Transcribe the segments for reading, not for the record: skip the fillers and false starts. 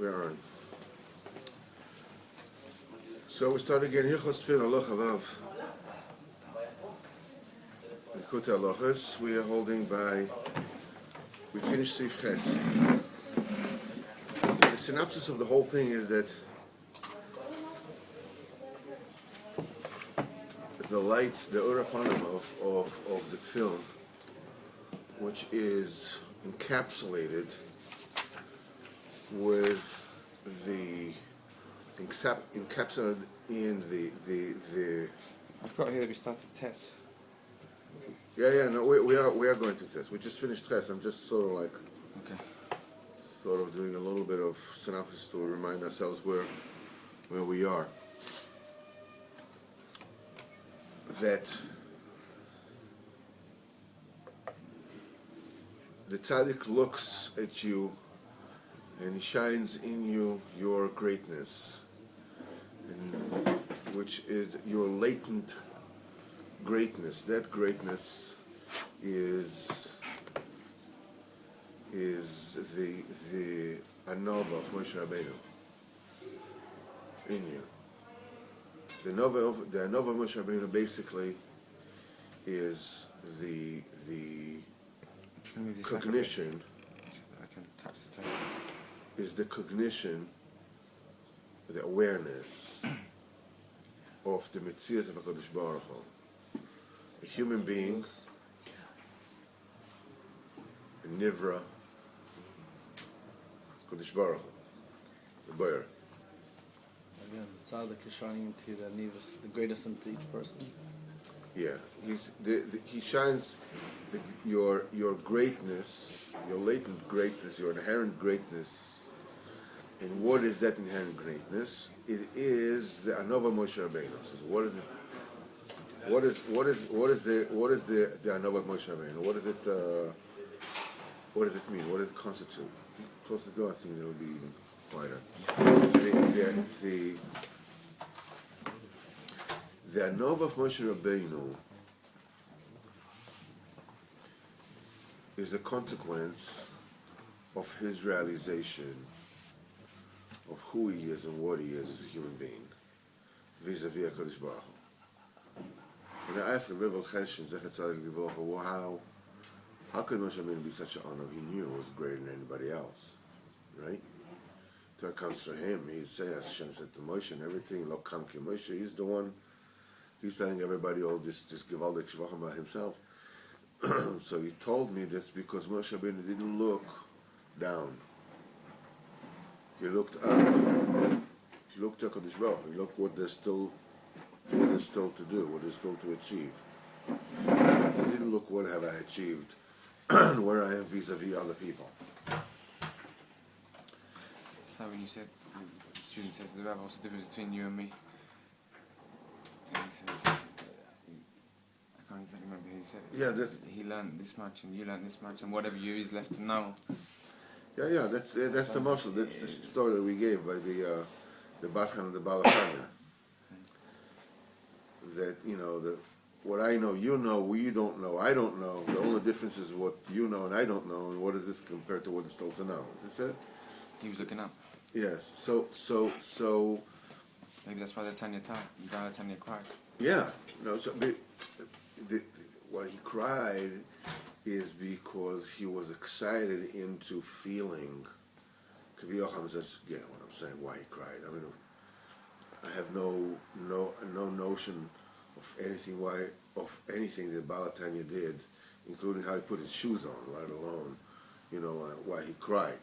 we're on. So we start again. Hilchos Teffilin Halacha Vav. Likutei Halachos. We are holding by. We finished Sif Ches. The synopsis of the whole thing is that the light, the Urapanim of the Teffilin, which is encapsulated with the encapsulated in the. I've got here that we started test. No, we are going to test. We just finished test. I'm just sort of doing a little bit of synopsis to remind ourselves where we are. That the tzaddik looks at you and he shines in you your greatness, which is your latent greatness. That greatness is the anova of Moshe Rabbeinu in you. The anova of Moshe Rabbeinu basically is the cognition. I can touch the table. Is the cognition, the awareness of the Metzias of HaKadosh Baruch Hu. A human being, a Nivra, HaKadosh Baruch Hu, the Boyer. Again, tzaddik is shining into the nivus, the greatest into each person. Yeah, he shines your greatness, your latent greatness, your inherent greatness. And what is that inherent greatness? It is the Anova Moshe Rabbeinu. So what is it? What is the Anova Moshe Rabbeinu? What is it? What does it mean? What does it constitute? If you close the door, I think it'll be even quieter. The Anova of Moshe Rabbeinu is a consequence of his realization of who he is and what he is as a human being, vis-a-vis HaKadosh Baruch Hu. When I asked the Rebbe Cheshin, Zechet Tzadik Livrocha, how could Moshe Rabbeinu be such an honor? He knew it was greater than anybody else, right? So it comes to him, he says, Hashem said to Moshe and everything, Lo Kam Ki Moshe, he's the one, he's telling everybody all this Givaldik Shvachim about himself. So he told me that's because Moshe Rabbeinu didn't look down. He looked up. He looked at HaKadosh Baruch Hu. He looked what there's still to do, what there's still to achieve. He didn't look what have I achieved and where I am vis-a-vis other people. So when you said, the student says to the rabbi, what's the difference between you and me? And he says, I can't exactly remember who he said it. Yeah, he learned this much and you learned this much and whatever you is left to know. Yeah, that's the marshal. That's the story that we gave by the Bafran and the Balatanya. That what I know, you know, we don't know, I don't know. The only difference is what you know and I don't know, and what is this compared to what is still to know? Is this it? He was looking up. Yes. So. Maybe that's why the Tanya cried. Yeah. No. So what he cried is because he was excited into feeling. Kaviyacham says again what I'm saying. Why he cried? I mean, I have no notion of anything that Balatanya did, including how he put his shoes on, let alone, why he cried.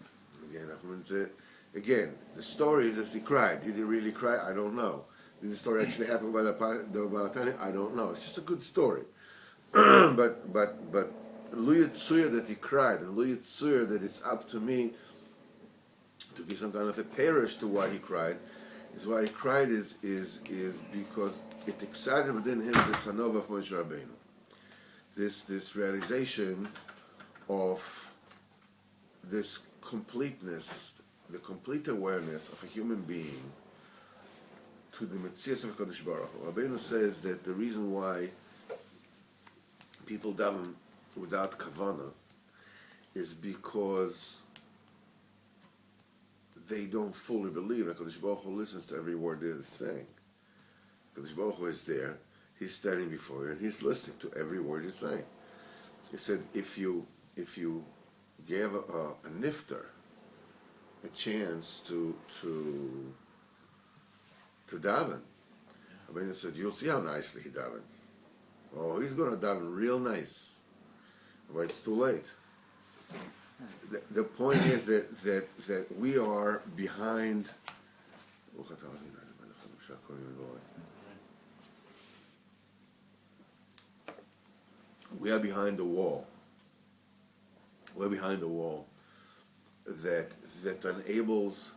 Again, the story is that he cried. Did he really cry? I don't know. Did the story actually happen by the Balatanya? I don't know. It's just a good story. but Lu Yitzur that he cried, and Lu Yitzur that it's up to me to give some kind of a parish to why he cried. Is why he cried is because it excited within him this Anova of Moshe Rabbeinu. This realization of this completeness, the complete awareness of a human being to the Metzias of HaKadosh Baruch Hu. Rabbeinu says that the reason why people daven without kavana is because they don't fully believe that Kadosh Baruch Hu listens to every word they're saying. Kadosh Baruch Hu is there, he's standing before you, and he's listening to every word you're saying. He said, if you gave a nifter a chance to daven, Rabbeinu said, you'll see how nicely he davens. Oh, he's going to daven real nice. But it's too late. The point is that we are behind. We are behind the wall. We're behind the wall that enables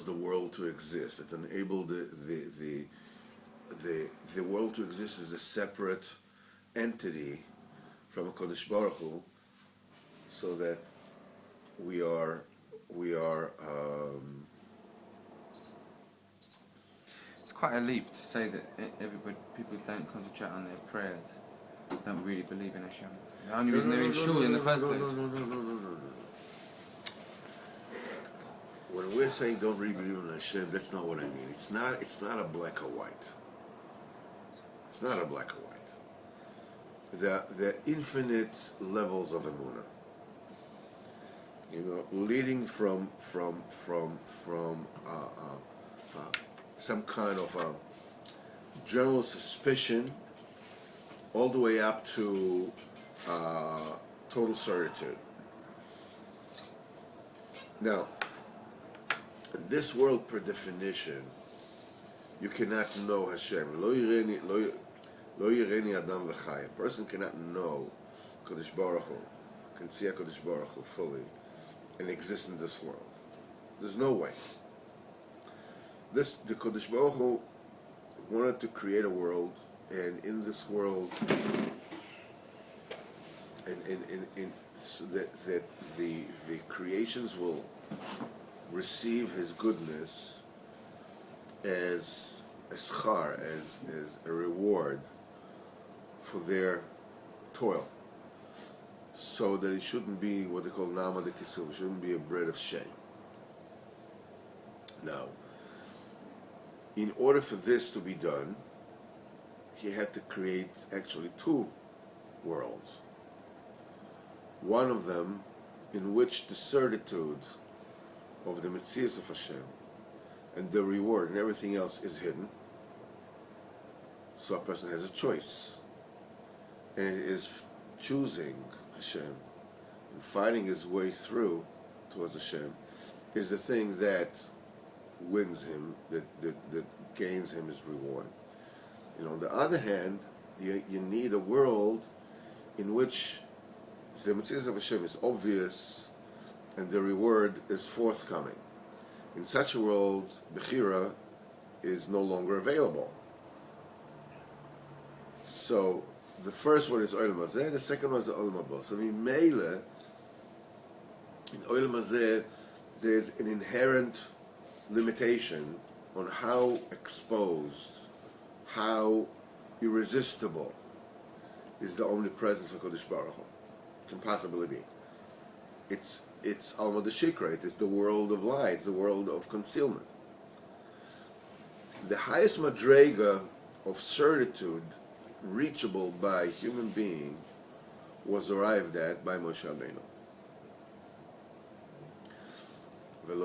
the world to exist. That enables the world to exist as a separate entity from a Kodesh Baruch Hu, so that we are It's quite a leap to say that people don't concentrate on their prayers, don't really believe in Hashem. The only reason they're in shul in the first place. No. When we're saying don't really believe in Hashem, that's not what I mean. It's not a black or white. It's not a black or white. There are infinite levels of emunah. Leading from some kind of a general suspicion all the way up to total certitude. Now, in this world, per definition, you cannot know Hashem. Lo yireni adam v'chai. A person cannot know Kodesh Baruch Hu, can see Kodesh Baruch Hu fully, and exist in this world. There's no way. The Kodesh Baruch Hu wanted to create a world, and in this world, so that the creations will receive His goodness as a schar, as a reward for their toil, so that it shouldn't be what they call nama de kisul. It shouldn't be a bread of shame. Now, in order for this to be done, He had to create actually two worlds. One of them in which the certitude of the Metzias of Hashem and the reward and everything else is hidden. So a person has a choice. And it is choosing Hashem and fighting his way through towards Hashem is the thing that wins him, that gains him his reward. On the other hand, you need a world in which the Metzias of Hashem is obvious and the reward is forthcoming. In such a world, Bechira is no longer available. So the first one is Olam Hazeh, the second one is the Olam Haba. So in Meile, in Olam Hazeh, there's an inherent limitation on how exposed, how irresistible is the omnipresence of Kodesh Baruch Hu. Can possibly be. It's Alma de Shikra, it is the world of lie, it's the world of concealment. The highest madrega of certitude reachable by a human being was arrived at by Moshe Rabbeinu. That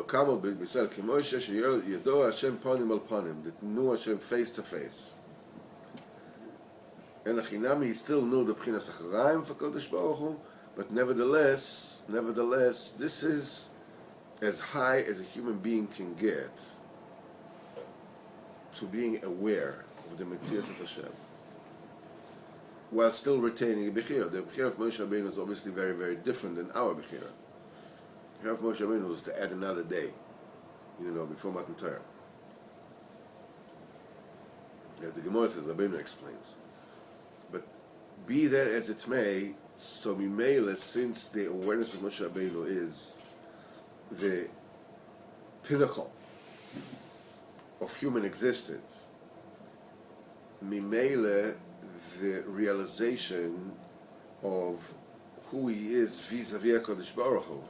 knew Hashem face to face. And he still knew the B'chinas Acharayim for Kodesh Baruch Hu, but nevertheless, this is as high as a human being can get to being aware of the Metzias of Hashem, while still retaining the Bechira. The Bechira of Moshe Rabbeinu is obviously very, very different than our Bechira. The Bechira of Moshe Rabbeinu was to add another day, before Matan Torah. As the Gemara says, Rabbeinu explains. But be that as it may, so Mimele, since the awareness of Moshe Rabbeinu is the pinnacle of human existence, Mimele, the realization of who he is vis-a-vis HaKadosh Baruch Hu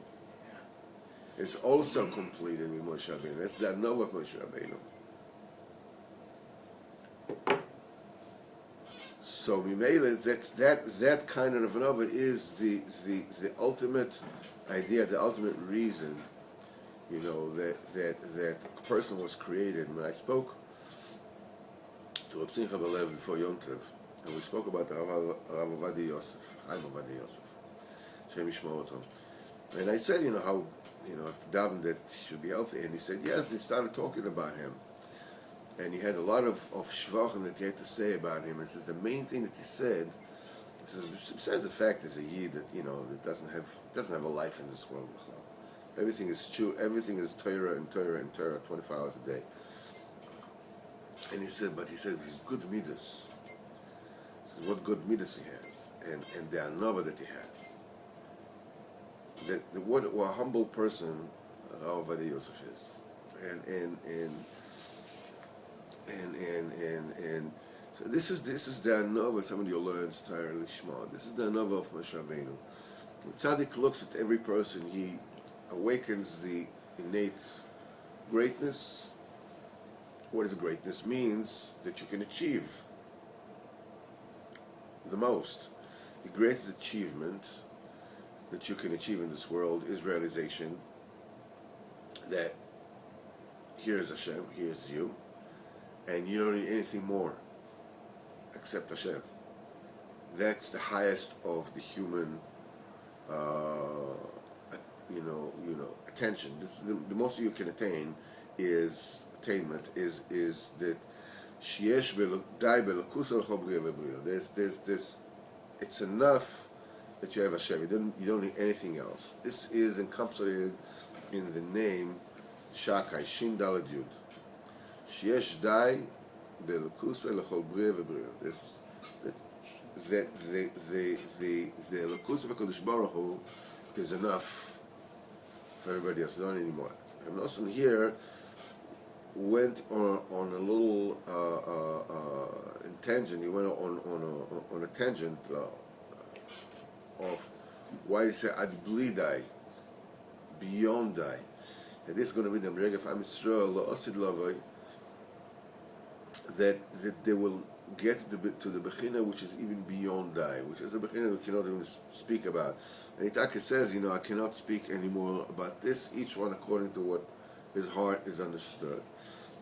is also completed with Moshe Rabbeinu. That's the Anova of Moshe Rabbeinu. So Mimele, that kind of Anova is the ultimate idea, the ultimate reason, that a person was created. When I spoke to Reb Simcha Belev before Yom Tov, and we spoke about the Rav Ovadia Yosef, Chaim Ovadia Yosef, Shem Yishmor Oto. And I said, how, after daven that he should be healthy, and he said, yes, he started talking about him. And he had a lot of shvachim that he had to say about him. And says the main thing that he said, besides the fact as a yid that, that doesn't have a life in this world. Everything is true, everything is Torah and Torah and Torah, 24 hours a day. And he said his good midas. He says what good midas he has, and the anova that he has. What a humble person Rav Ovadia Yosef is, and so this is the anova. Somebody who learns Torah Lishma. This is the anova of Moshe Rabbeinu. When Tzaddik looks at every person, he awakens the innate greatness. What is greatness? Means that you can achieve the most. The greatest achievement that you can achieve in this world is realization that here is Hashem, here is you, and you don't need anything more except Hashem. That's the highest of the human, attention. This is the most you can attain is that sheyesh dai belokus l'chol bria v'bria. There's it's enough that you have Hashem. You don't need anything else. This is encapsulated in the name Shakai, Shin Daled Yud. Sheyesh dai belokus l'chol bria v'bria. The Lakus of HaKadosh Baruch Hu is enough for everybody else. You don't need any more. And Nosson here went on a little tangent. He went on a tangent of why he said Ad Bli Dai, beyond Dai. And this is going to be the Mereg of Am Yisrael La'osid Lavai, that they will get to the Bechina which is even beyond Dai, which is a Bechina we cannot even speak about. And Itaka says, I cannot speak anymore about this, each one according to what his heart is understood.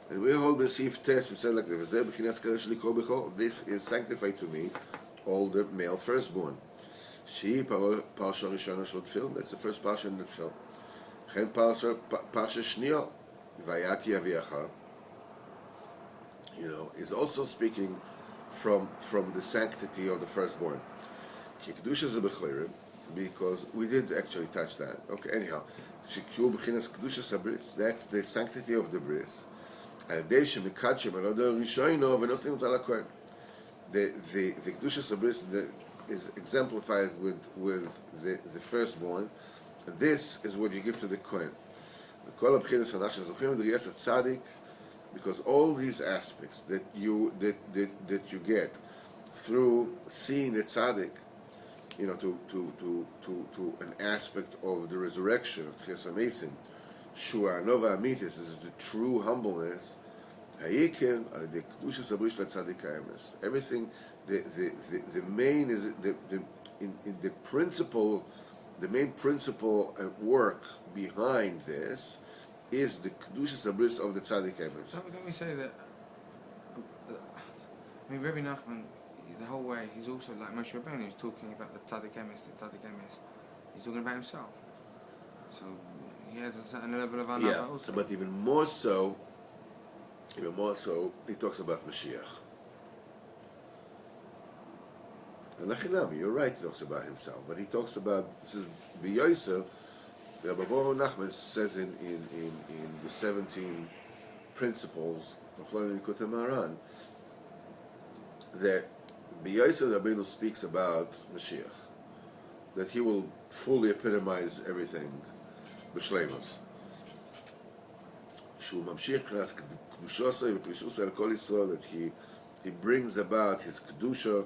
And we hold Besif Test, we said like this is sanctified to me, all the male firstborn. She Parsha Rishona Shel Tefilin, that's the first Parsha in the Tefilin. Chen Parsha Shniya, Vayaki Aviacha, is also speaking from the sanctity of the firstborn. Because we did actually touch that. Okay, anyhow. That's the sanctity of the bris. The Kedushas of bris is exemplified with the firstborn. This is what you give to the Kohen. Because all these aspects that you get through seeing the tzaddik, to an aspect of the resurrection of Tchias HaMesim, Shua Nova Amitis, this is the true humbleness. Hayikim are the Kedushas Abrish LaTzadik HaEmes. Everything, the main is the principle, the main principle at work behind this is the Kedushas Abrish of the Tzadik HaEmes. Don't we say that? Rabbi Nachman, the whole way, he's also like Moshe Rabbeinu. He's talking about the Tzadik Emes, He's talking about himself. So he has a certain level of anava also. But even more so, he talks about Mashiach. And Nachinami, you're right, he talks about himself, but he talks about, this is B'Yoser, Rabbi Nachman says in the 17 principles of learning Likutei Maran, that B'Yoser Rabbeinu speaks about Mashiach, that he will fully epitomize everything, B'Shleimus. Shu Mamshich Knas Kedushosai V'Prishusai L'Kol Yisrael, that he brings about his Kedusha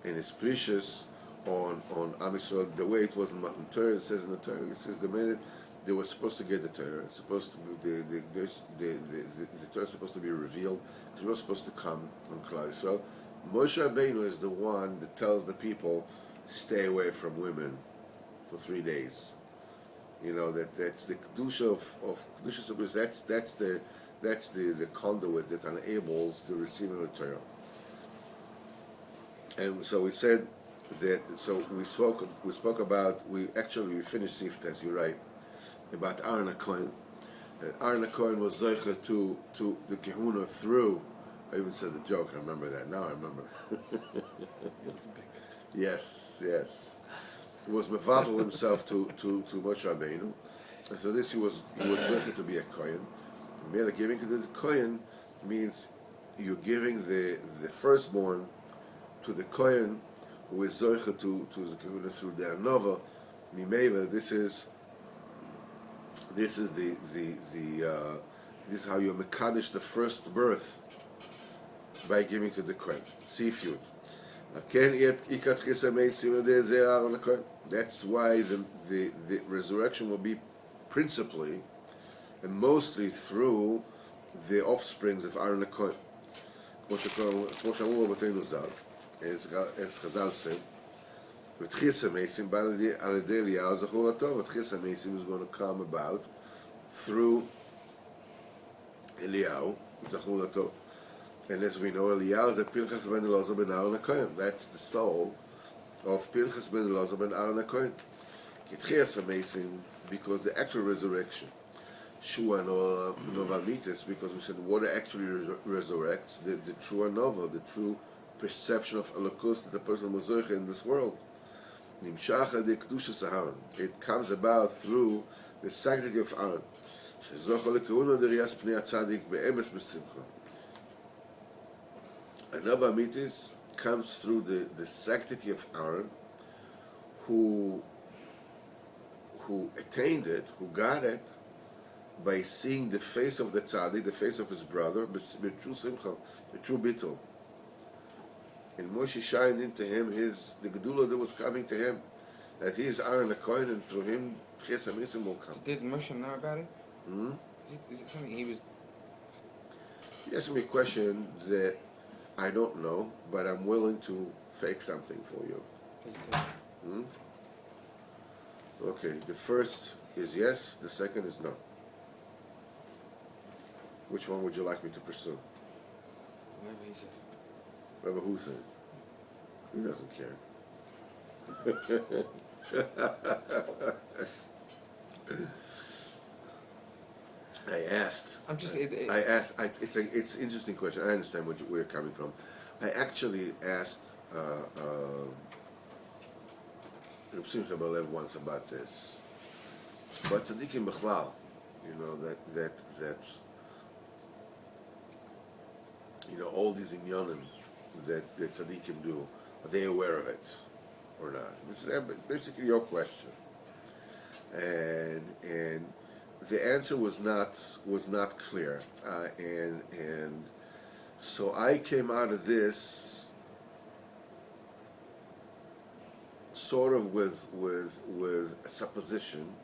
and his precious on Am Yisrael, the way it was in Matan Torah. It says in the Torah, it says the minute they were supposed to get the Torah. Supposed to be, the Torah is supposed to be revealed. It was supposed to come on Klal Yisrael. Moshe Rabbeinu is the one that tells the people, stay away from women for 3 days. You know, that's the kedusha of kedusha Shabbos. That's the conduit that enables the receiving of the Torah. And so we said that. So we spoke about. We finished Sifta, as you're right, about Aaron HaKohen. Aaron HaKohen was zeicha to the Kehuna through. I even said the joke. I remember that. Now I remember. Yes. He was mevatel himself to Moshe Rabbeinu, and so this he was zeicha to be a Kohen. Merely giving to the Kohen means you're giving the firstborn to the Kohen, who is zeicha to the Kehuna through the Anova. Mimela, this is this is how you mekadesh the first birth by giving to the Kohen. Sif Yud. That's why the resurrection will be principally and mostly through the offsprings of Aaron HaKohen. כמו שאמרו רבותינו ז"ל, as Chazal said, ותחיס המסים בא על ידי אליהו זכור לטוב. ותחיס המסים is going to come about through Eliyahu, זכור לטוב. And as we know, Eliyahu is Pinchas ben Elazar ben Aaron HaKohen. That's the soul of Pinchas ben Elazar ben Aaron HaKohen. Kitchias amazing because the actual resurrection, Shua Nova Mitis, because we said what actually resurrects, the true Nova, the true perception of Elokus that the person was in this world. Nimshacha de Kedushas Aaron. It comes about through the sanctity of Aaron. Shezocha lekehuna deriyas pnei atzadik be'emes b'simcha. Another mitis comes through the sanctity of Aaron, who attained it, who got it, by seeing the face of the tzaddik, the face of his brother, the true simcha, the true bittul. And Moshe shined into him the gedula that was coming to him, that he is Aaron HaKohen, and through him Tchias HaMisim will come. Did Moshe know about it? Is it something he was? He asked me a question that I don't know, but I'm willing to fake something for you. Okay, the first is yes, the second is no. Which one would you like me to pursue? Whatever he says. Whatever who says. He doesn't care. It's an interesting question. I understand where you're coming from. I actually asked Reb Simcha Balev once about this. But tzaddikim b'chlal, you know, that you know, all these inyanim that tzaddikim do, are they aware of it or not? This is basically your question. And the answer was not clear, and so I came out of this sort of with a supposition.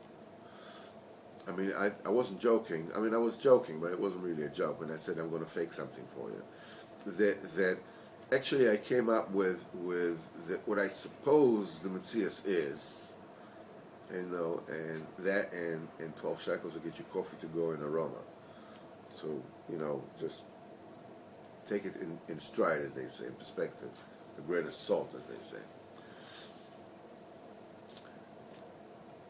I mean, I wasn't joking. I mean, I was joking, but it wasn't really a joke when I said I'm going to fake something for you. That actually I came up with what I suppose the Metzias is. You know, and 12 shekels will get you coffee to go in aroma. So, you know, just take it in stride, as they say, in perspective, a grain of salt, as they say.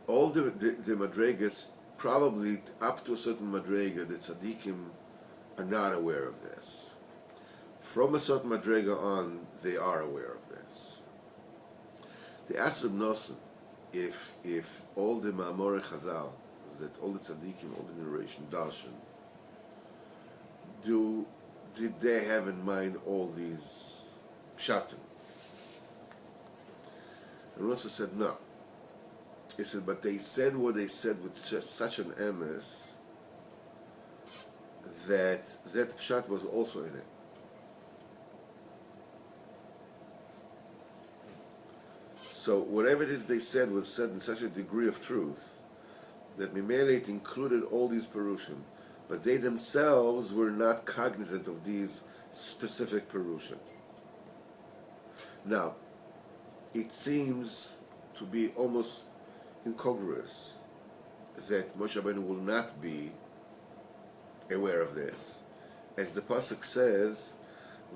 All the madregas, probably up to a certain madrega, the tzaddikim are not aware of this. From a certain madrega on, they are aware of this. The Asr Nosen, if all the Ma'amorei Chazal, that all the tzaddikim, all the generation darshan, did they have in mind all these pshatim? And Rosa said no. He said, but they said what they said with such an emes that pshat was also in it. So whatever it is they said was said in such a degree of truth that Mimele it included all these Perushim, but they themselves were not cognizant of these specific Perushim. Now, it seems to be almost incongruous that Moshe Rabbeinu will not be aware of this, as the pasuk says,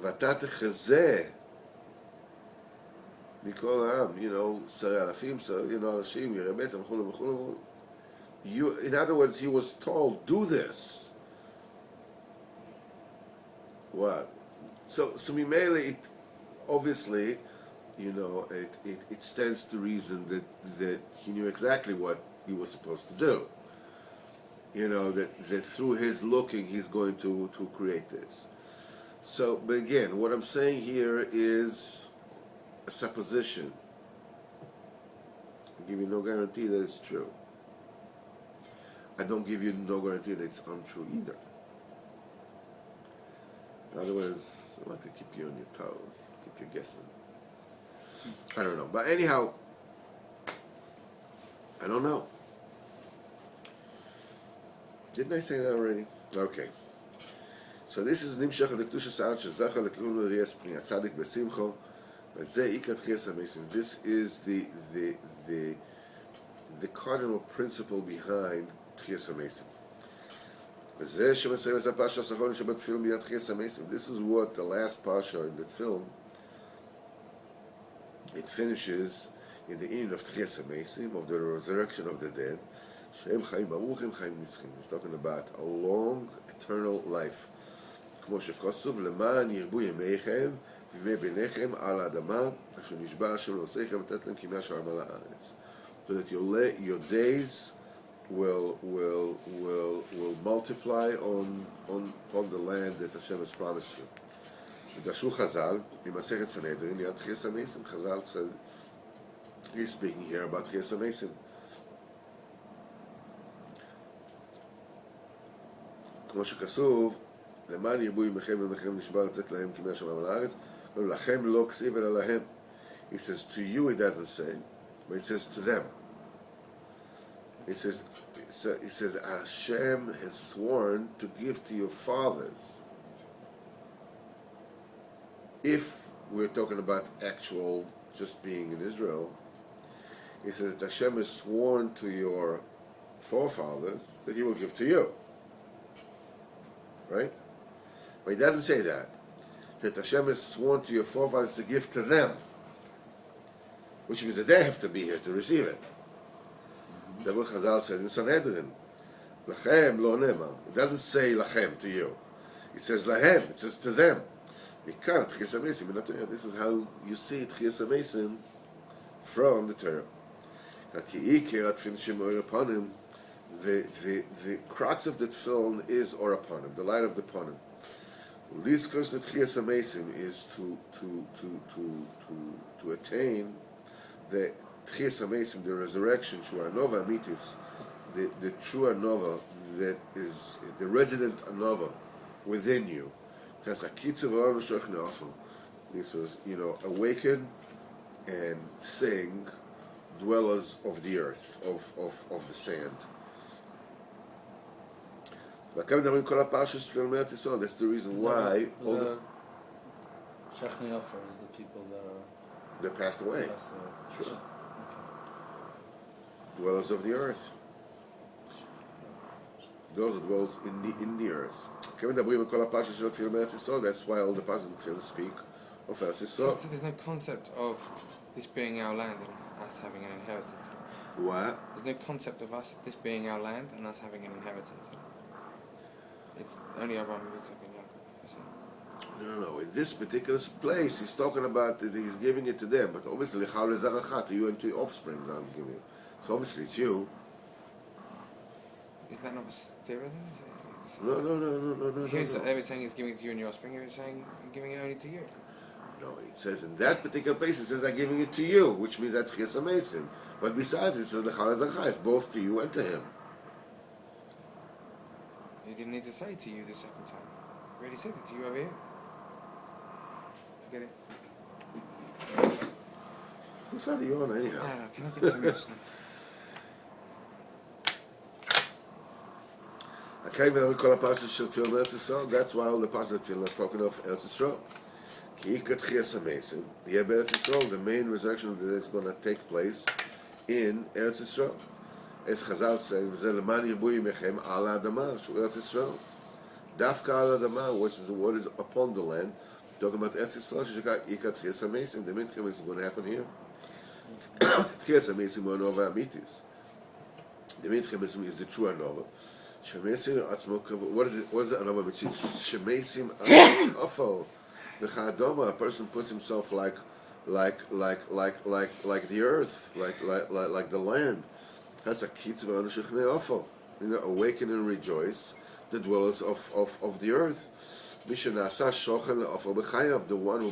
"Vatat chazeh mikol ha'am," Sarei alafim, Alashim, Yerei Betzim, v'chulu v'chulu. In other words, he was told, "Do this." What? So Mimele, it obviously, it stands to reason that he knew exactly what he was supposed to do. That through his looking, he's going to create this. So, but again, what I'm saying here is a supposition. I give you no guarantee that it's true. I don't give you no guarantee that it's untrue either. In other words, I want to keep you on your toes, keep you guessing. I don't know. But anyhow, I don't know. Didn't I say that already? Okay. So this is Nimshach Lektusha Sa'ad Shezacha Lekihun L'Riyas Pnei Tzadik B'Simcho. V'zeh Ikat Tchias HaMeisim. This is the cardinal principle behind Tchias HaMeisim. V'zeh Shemesayim Es HaPasha Sachon Shabbat Tefilin B'yad Tchias HaMeisim. This is what the last pasha in the film, it finishes in the end of Tchias HaMeisim, of the resurrection of the dead. Shem Chaim Baruchim Chaim Nitzchim. He's talking about a long, eternal life. כמו שכתוב, למען ירבו ימיכם וימי בניכם על האדמה, אשר נשבע השם לעושיכם ותת להם כימי השער על הארץ. So that your days will multiply on the land that Hashem has promised you. ודרשו חז"ל, במסכת סנהדרין, ליד תחיית המeisim, חז"ל said, he's speaking here about תחיית המeisim. כמו שכתוב, למען ירבו ימיכם וימיכם נשבע לתת להם כימי השמיים על הארץ, לכם לא כתיב אלא להם. He says to you, it doesn't say, but it says to them. He says Hashem has sworn to give to your fathers. If we're talking about actual just being in Israel, he says that Hashem has sworn to your forefathers that he will give to you. Right? But he doesn't say that Hashem has sworn to your forefathers to give to them, which means that they have to be here to receive it. That's what Chazal said in Sanhedrin. Lachem lo nema. It doesn't say lachem to you. It says lahem. It says to them. This is how you see Tchias HaMeisim from the Torah. The crux of that film is Or Aponim, the light of the Ponim. Lizkos Tchias HaMeisim is to attain the Tchias HaMeisim, the resurrection, Shua Anova Amitis, the true Anova that is the resident Anova within you. This was, awaken and sing, dwellers of the earth, of the sand. That's the reason why all the Shechni Ofer is the people that passed away. Sure. Okay. Dwellers of the earth. Those that dwells in the earth. That's why all the passages speak of Eretz Yisrael. So there's no concept of this being our land and us having an inheritance. What? There's no concept of this being our land and us having an inheritance. It's only Abraham and Yitzchak and Yaakov. No. In this particular place, he's talking about that he's giving it to them, but obviously, to you and to your offspring, I'm giving it. So obviously, it's you. Isn't that not a stereo then? No. Here it's saying it's giving it to you and your offspring. Here it's saying giving it only to you. No, it says in that particular place, it says I'm giving it to you, which means that's Tchias HaMeisim. But besides, it says it's both to you and to him. You didn't need to say to you the second time. You already said it to you over here. Forget it. Whose side are you on anyhow? I don't know. Can I get some else now? Okay, we call a passage של Tefilin Eretz Yisrael. That's why all the passages of Tefilin are talking of Eretz Yisrael. Ki ikat chiyas hamesim. Here, Eretz Yisrael, the main resurrection that is going to take place in Eretz Yisrael. As Chazal say, "V'zeh leman yirbu yimechem al ha'adama," shu Eretz Yisrael. Dafka al ha'adama, which is what is upon the land. Talking about Eretz Yisrael, shekar ikat chiyas hamesim. The minchim is going to happen here. Chiyas hamesim are nova amitis. The minchim is the true anova. Shemesim atzmo kavod. What is it? What is the anova which is shemesim atzmo kafo? The chadoma, a person puts himself like the earth, like the land. That's a kitzvah anushichnei ofo. Awaken and rejoice, the dwellers of the earth. Mishanasa shochen ofo b'chayav, the one who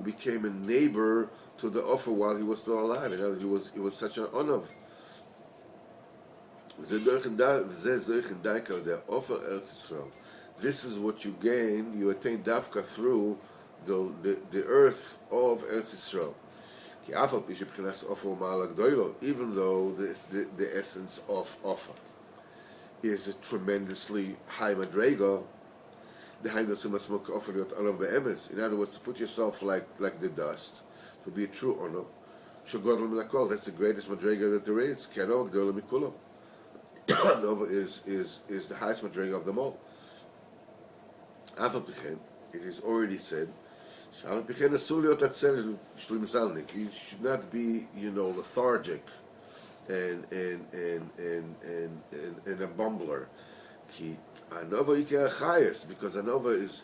became a neighbor to the offer while he was still alive. He was such an onav. This is what you gain, you attain dafka through the earth of Eretz Yisrael. Even though the essence of offer is a tremendously high madrega, in other words, to put yourself like the dust, to be a true honor. That's the greatest madrega that there is. Nova is the highest madrega of them all. It is already said, you should not be, lethargic and a bumbler. Because Anova is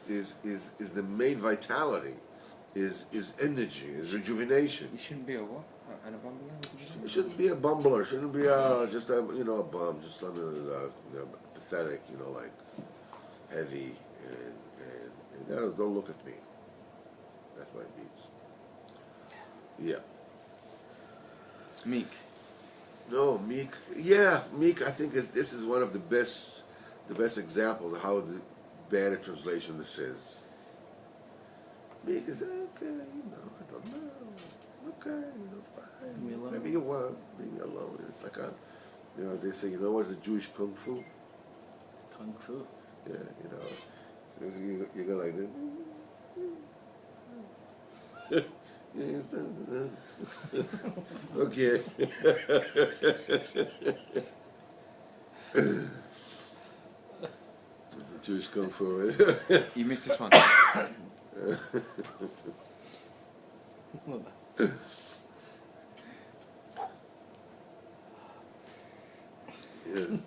the main vitality, is energy, is rejuvenation. You shouldn't be a what? And a bumbler? You shouldn't be a bumbler. Shouldn't be just a bum, just something pathetic, like heavy and don't look at me. That's what it means. Yeah. Meek. No, meek. Yeah, meek. I think this is one of the best examples of how bad a translation this is. Meek is okay. I don't know. Okay, fine. Maybe you want. Leave me alone. It's like they say, what's the Jewish kung fu? Kung fu. Yeah, you go like this. Okay. The Jewish kung fu. You missed this one.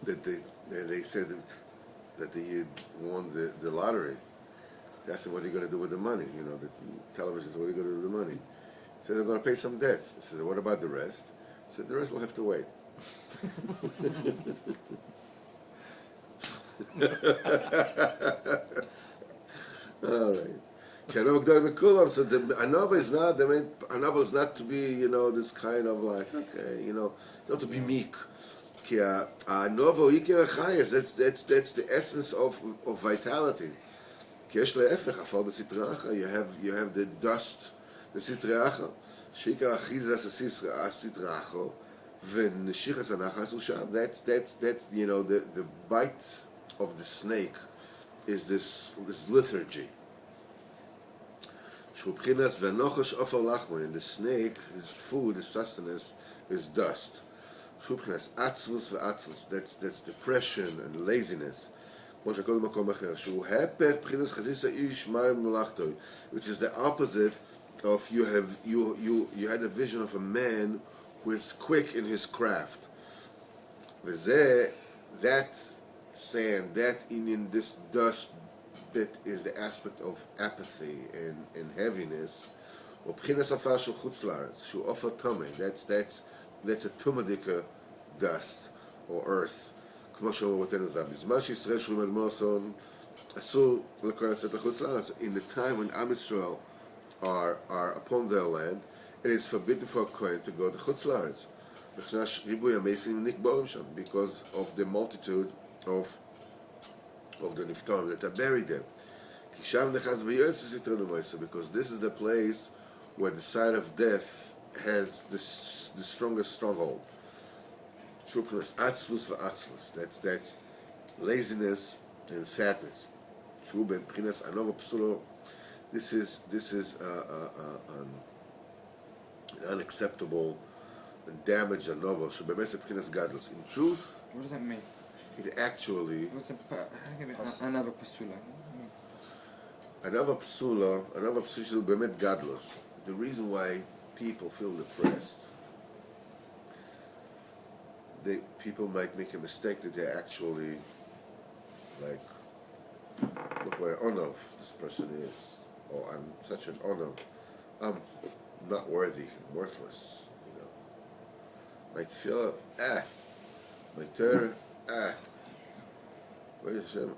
That they said that the Yid won the lottery. That's what are you going to do with the money? The television says, what are you going to do with the money? He says, I'm going to pay some debts. He says, what about the rest? He said, the rest will have to wait. All right. So the anova is not to be, this kind of like, okay, it's not to be meek. Anova that's the essence of vitality. You have the dust, the sitracha. Shikar achizas sitracho, v'neshichas anachas usham. That's the bite of the snake is this lethargy. Shubchinas v'nochosh ofar lachma, and the snake, his food, his sustenance, is dust. Shubchinas atzvus v'atzvus. That's depression and laziness. Which is the opposite of you had a vision of a man who is quick in his craft. That sand, this dust, that is the aspect of apathy and heaviness. That's a tumadika dust or earth. In the time when Am Yisrael are upon their land, it is forbidden for a Kohen to go to Chutz La'aretz because of the multitude of the Niftarim that are buried there. Because this is the place where the side of death has the strongest stronghold. That's laziness and sadness. Shu ben Pchinas Anova Psulo. This is an unacceptable and damaged Anova. Shu b'mesed Pchinas Gadlus. In truth, What does that mean? it actually What's another pasula? Anova Psula Shu b'met Gadlus. The reason why people feel depressed, people might make a mistake that they're actually like, look where Onov this person is, or I'm such an Onov, I'm not worthy, I'm worthless, you know. Might feel my Torah, Hashem,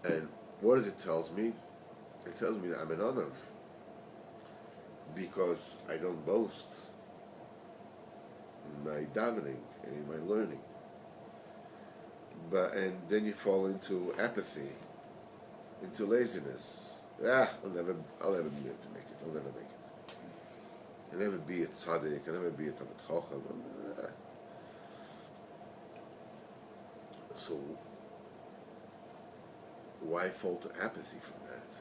and what does it tells me? It tells me that I'm an Onov because I don't boast in my davening and in my learning. And then you fall into apathy, into laziness. I'll never be able to make it. I'll never make it. I'll never be a tzaddik. I'll never be a talmid chacham. So why fall to apathy from that?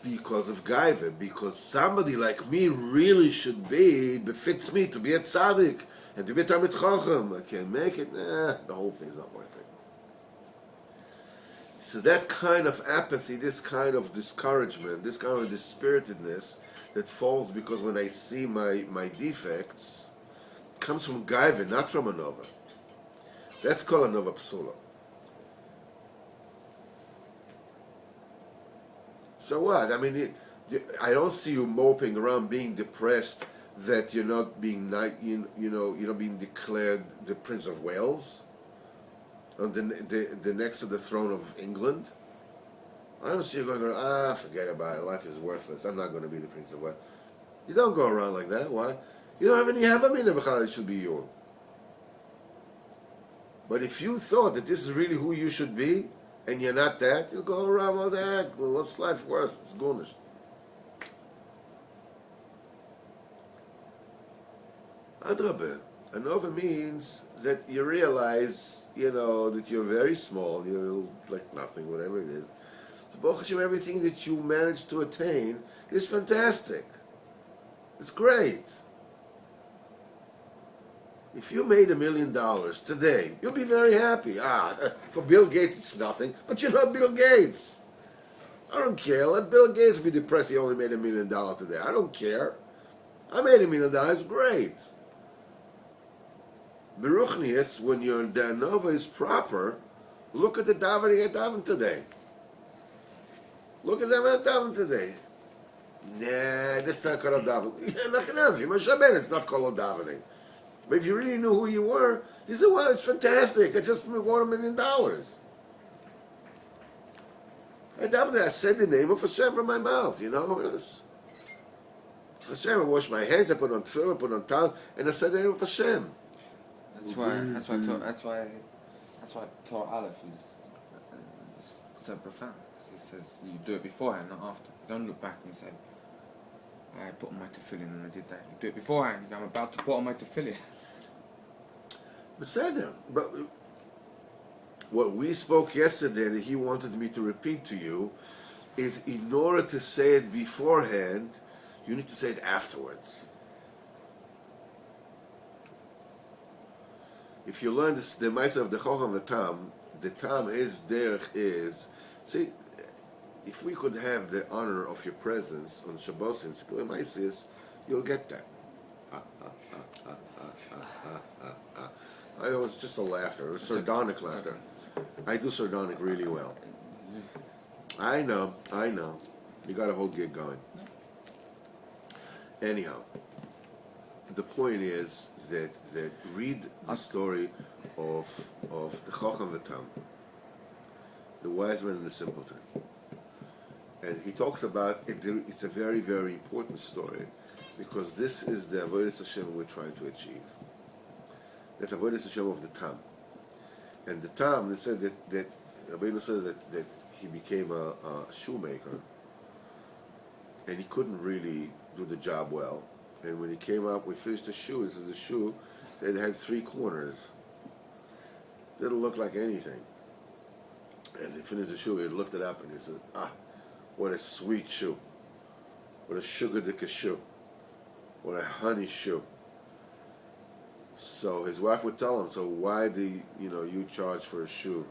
Because of gaiva, because somebody like me really should be, it befits me to be a tzaddik and to be a talmid chacham. I can't make it. The whole thing's not worth it. So that kind of apathy, this kind of discouragement, this kind of dispiritedness that falls because when I see my defects, comes from gaiva, not from anova. That's called anova psula. So what? I mean, I don't see you moping around, being depressed that you're not being you're not being declared the Prince of Wales, on the next to the throne of England. I don't see you going around. Forget about it. Life is worthless. I'm not going to be the Prince of Wales. You don't go around like that. Why? You don't have any havamina b'chal. It should be you. But if you thought that this is really who you should be, and you're not that, you'll go around all that. Well, what's life worth? It's garnished. Adrabah. Anova means that you realize, that you're very small, you're like nothing, whatever it is. So Baruch Hashem, everything that you manage to attain is fantastic. It's great. If you made $1 million today, you'll be very happy. For Bill Gates it's nothing, but you're not Bill Gates. I don't care. Let Bill Gates be depressed he only made $1 million today. I don't care. I made $1 million. It's great. Beruchnius, when your danova is proper, look at the davening I davened today. Look at the davening I davened today. Nah, that's not called davening. It's not called davening. But if you really knew who you were, you said, well, it's fantastic. I just won $1 million. I davened. I said the name of Hashem from my mouth, Hashem, I washed my hands, I put on tefillin, I put on tal, and I said the name of Hashem. That's why Torah Aleph is so profound. It says you do it beforehand, not after. You don't look back and say, I put on my tefillin and I did that. You do it beforehand. I'm about to put on my tefillin. But what we spoke yesterday that he wanted me to repeat to you is, in order to say it beforehand, you need to say it afterwards. If you learn this, the Meiser of the Chocham the Tam is, see, if we could have the honor of your presence on Shabbos and Sipur Meisis, you'll get that. It was just a laughter. It was sardonic laughter. I do sardonic really well. I know. You got a whole gig going. Anyhow, the point is that read the story of the Chocham V'Tam, the wise man and the simpleton. And he talks about it. It's a very, very important story because this is the Avodas Hashem we're trying to achieve. That Avodas Hashem of the Tam. And the Tam, they said that Rabbeinu said that he became a shoemaker and he couldn't really do the job well. And when he came up, we finished the shoe. This is a shoe It had 3 corners. Didn't look like anything. As he finished the shoe, he lifted up and he said, "Ah, what a sweet shoe. What a sugar-dicker shoe. What a honey shoe." So his wife would tell him, "So why do you charge for a shoe,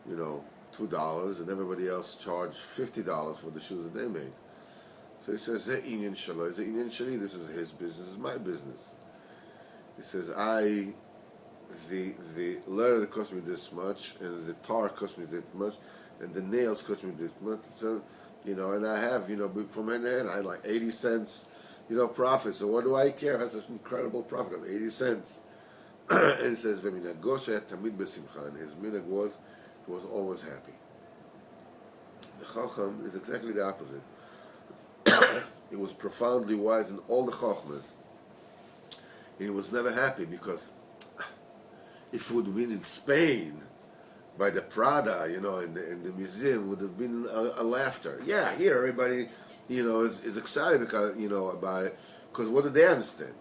$2, and everybody else charge $50 for the shoes that they made?" So he says, "Zeh inyan shelo, zeh inyan sheli. This is his business. This is my business." He says, the leather that cost me this much, and the tar cost me this much, and the nails cost me this much. So, and I have, from hand to hand, I had like 80 cents, profit. So what do I care? It has this incredible profit of 80 cents. And he says, "Ve'minagosha tamid besimcha." And his minhag was, he was always happy. The Chacham is exactly the opposite. He was profoundly wise in all the Chachmas. He was never happy because if it would have been in Spain by the Prada, in the museum, would have been a laughter. Yeah, here everybody, is excited because, about it, because what did they understand?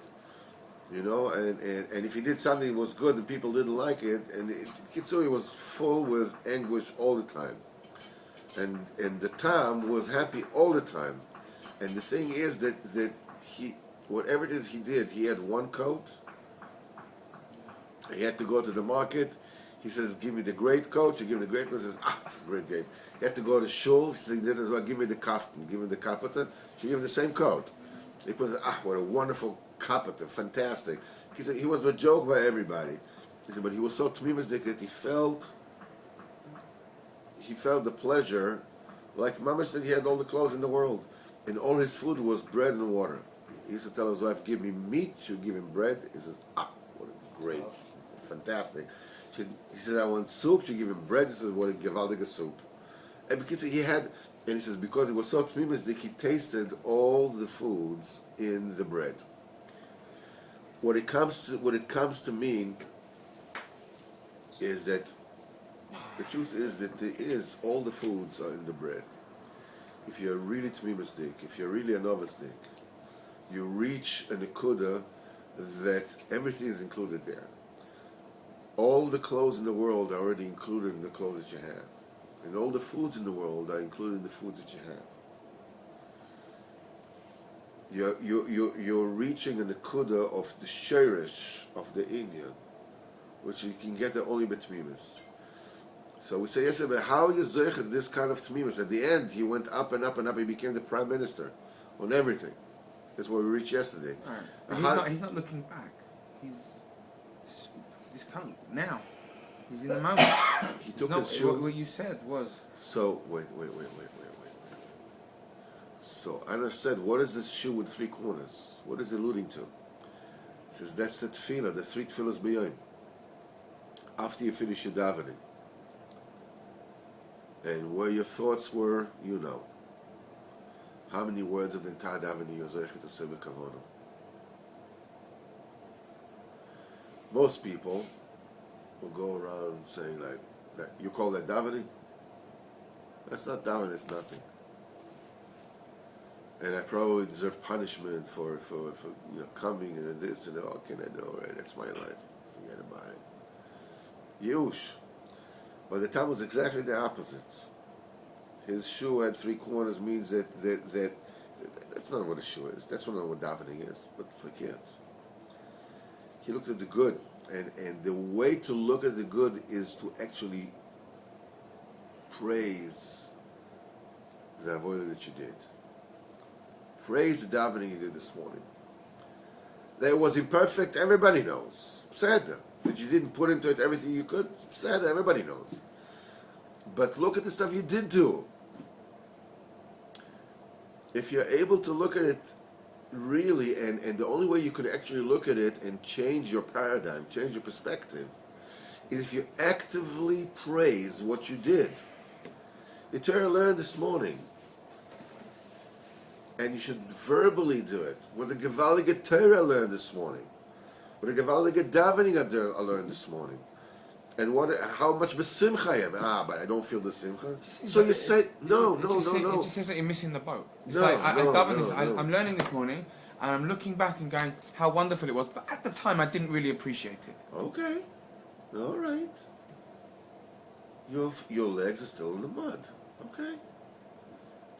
And if he did something that was good and people didn't like it, and Kitsui was full with anguish all the time. And the Tam was happy all the time. And the thing is that he, whatever it is he did, he had one coat. He had to go to the market. He says, "Give me the great coat." You give him the great coat. He says, "It's a great game." He had to go to shul. He says, "He did as well. Give me the kaftan." Give him the kapatan. She gave him the same coat. He puts, what a wonderful kapatan, fantastic. He said he was a joke by everybody. He said, but he was so tmimisdik that he felt the pleasure, like mamash, that he had all the clothes in the world, and all his food was bread and water. He used to tell his wife, "Give me meat." She would give him bread. He says, what a great, fantastic. He says, "I want soup." She give him bread. He says, "What a gewaldige soup." And because he had, and he says, because he was so tmimisdik, he tasted all the foods in the bread. What it comes to mean is that the truth is that all the foods are in the bread. If you're really tmimisdik, if you're really a novicedik, you reach a nekuda that everything is included there. All the clothes in the world are already included in the clothes that you have. And all the foods in the world are included in the foods that you have. You're reaching a nekuda of the sheirish of the Indian, which you can get only by tmimis. So we say yesterday, how are you zeichet this kind of tmimis? At the end, he went up and up and up. He became the prime minister on everything. That's what we reached yesterday. Right. He's not looking back. He's coming now. He's in the moment. He took his shoe. What you said was. So wait. So Anna said, what is this shoe with 3 corners? What is it alluding to? It says that's the tefillah, the 3 tefillahs b'yom. After you finish your davening, and where your thoughts were, how many words of the entire davening you're zeichet to say b'kavona? Most people will go around saying like that. You call that davening? That's not davening. It's nothing. And I probably deserve punishment for coming and this and what can I do? Right? That's my life. Forget about it. Yush. But the Talmud was exactly the opposite. His shoe had 3 corners means that that's not what a shoe is. That's not what davening is. But for kids, he looked at the good, and the way to look at the good is to actually praise the avodah that you did. Praise the davening you did this morning. That it was imperfect, everybody knows. Sad that you didn't put into it everything you could. Sad, everybody knows. But look at the stuff you did do. If you're able to look at it really, and the only way you could actually look at it and change your paradigm, change your perspective, is if you actively praise what you did. The Torah learned this morning, and you should verbally do it. What the Gevaldige Torah learned this morning, what the Gevaldige Davening I learned this morning, and how much besimcha I am. But I don't feel the simcha. So you say no. It just seems like you're missing the boat. It's I'm learning this morning. and I'm looking back and going how wonderful it was. But at the time, I didn't really appreciate it. Okay. All right. Your legs are still in the mud. Okay.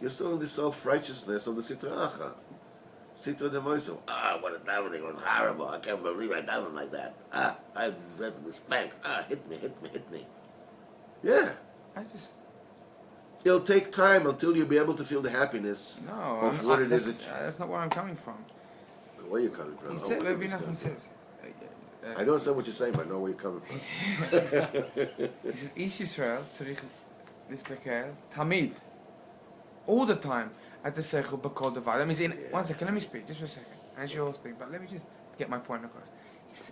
You're still in the self-righteousness of the Sitra Acha. Sitra de Moisel. What a davening was horrible. I can't believe I davened like that. I was spanked. Hit me. Yeah. It'll take time until you'll be able to feel the happiness of what it is. That's not where I'm coming from. Where are you coming from? He said, Rabbi Nachman says. I don't understand what you're saying, but I know where you're coming from. He says, Ish Yisrael tzarich listakel tamid, all the time at the seichel b'kol davar. That means one second, let me speak just for a second. As your thing, but let me just get my point across.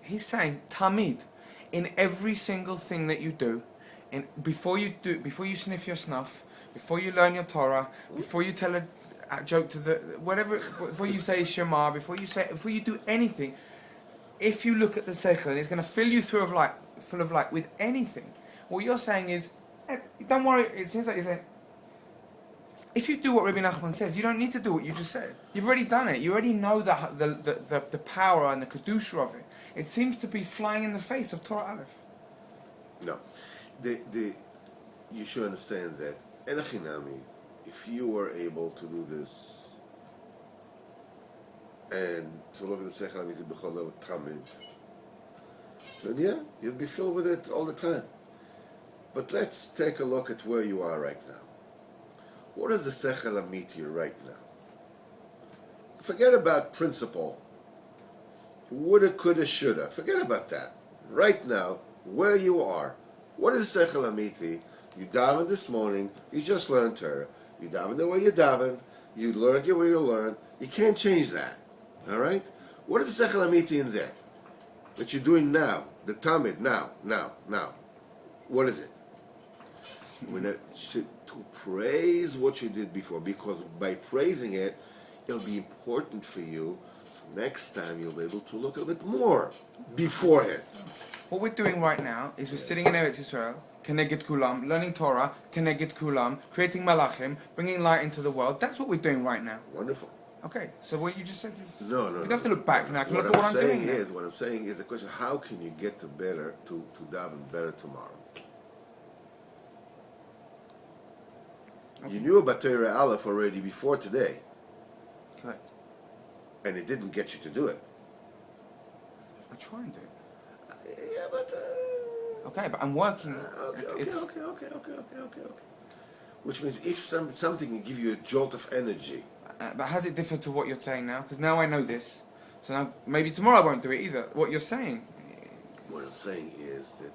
He's saying tamid in every single thing that you do, before you sniff your snuff, before you learn your Torah, before you tell a joke to before you say Shema, before you do anything. If you look at the seichel and it's going to fill you full of light with anything, what you're saying is, don't worry. It seems like you're saying, if you do what Rabbi Nachman says, you don't need to do what you just said. You've already done it. You already know the power and the kedusha of it. It seems to be flying in the face of Torah Aleph. No, you should understand that Enochinami, if you were able to do this. And to look at the Seichel Amiti B'chol Lev Tamid, then yeah, you'll be filled with it all the time. But let's take a look at where you are right now. What is the Seichel Amiti right now? Forget about principle. Woulda, coulda, shoulda. Forget about that. Right now, where you are. What is the Seichel Amiti? You davened this morning. You just learned Torah. You davened the way you davened. You learned the way you learned. You can't change that. All right? What is the Seichel Amiti in there that you're doing now? The Tamid, now. What is it? To praise what you did before, because by praising it, it'll be important for you. So next time you'll be able to look a bit more beforehand. What we're doing right now is we're sitting in Eretz Yisrael, Keneged Kulam, learning Torah, Keneged Kulam, creating Malachim, bringing light into the world. That's what we're doing right now. Wonderful. Okay, so what you just said is... No. You don't have to look back now. Look at what I'm doing now. What I'm saying is the question, how can you get to daven better tomorrow? Okay. You knew about Torah Aleph already before today. Correct. And it didn't get you to do it. I try and do it. Yeah, but... Okay, but I'm working. Okay. Which means if something can give you a jolt of energy... but how does it differ to what you're saying now? Because now I know this. So now, maybe tomorrow I won't do it either. What you're saying... What I'm saying is that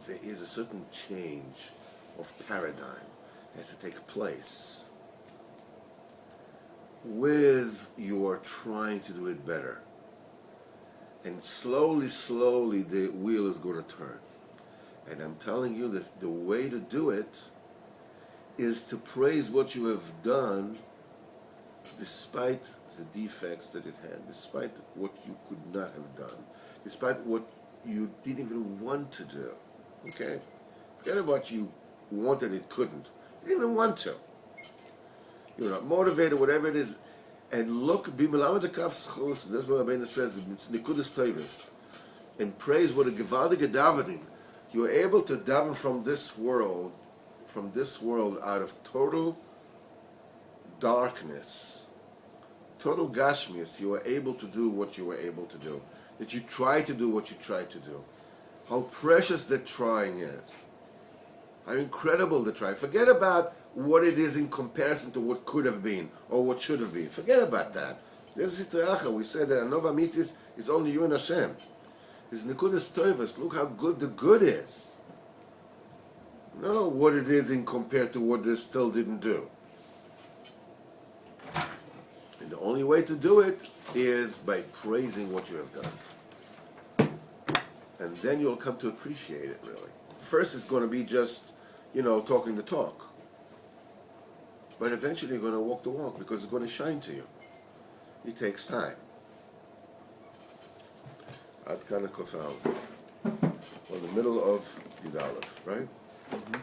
there is a certain change of paradigm that has to take place with your trying to do it better. And slowly the wheel is going to turn. And I'm telling you that the way to do it is to praise what you have done despite the defects that it had, despite what you could not have done, despite what you didn't even want to do. Okay? Forget about what you wanted it couldn't. You didn't even want to. You're not motivated, whatever it is. And look, Bimelamed the Kaf Schos, that's what Rabbeinu says, it's Nikudas Toivus. And praise what a Gevaldige davening. You're able to daven from this world out of total darkness, total gashmius. You were able to do what you were able to do. That you try to do what you tried to do. How precious the trying is. How incredible the trying. Forget about what it is in comparison to what could have been or what should have been. Forget about that. There's Sitra Acha. We said that Anova Mitis is only you and Hashem. It's Nikudas Toivus. Look how good the good is. No, what it is in compared to what they still didn't do. And the only way to do it is by praising what you have done. And then you'll come to appreciate it, really. First it's going to be just, talking the talk. But eventually you're going to walk the walk because it's going to shine to you. It takes time. Ad kana kofal. We're in the middle of Yud Aleph, right? Mm-hmm.